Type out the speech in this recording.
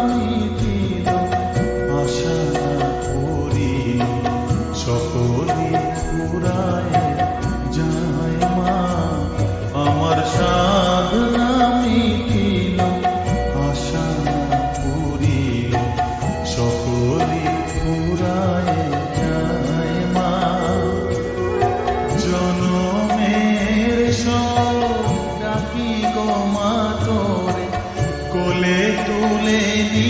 মিটিল, আশা করিল সকলে পুরায় যায় মা। আমার সাধনা মিটিল, আশা করিল সকলে পুরায় যায় মা। জনমের সব ডাকি গো মা তোরে, কোলে তুলে নি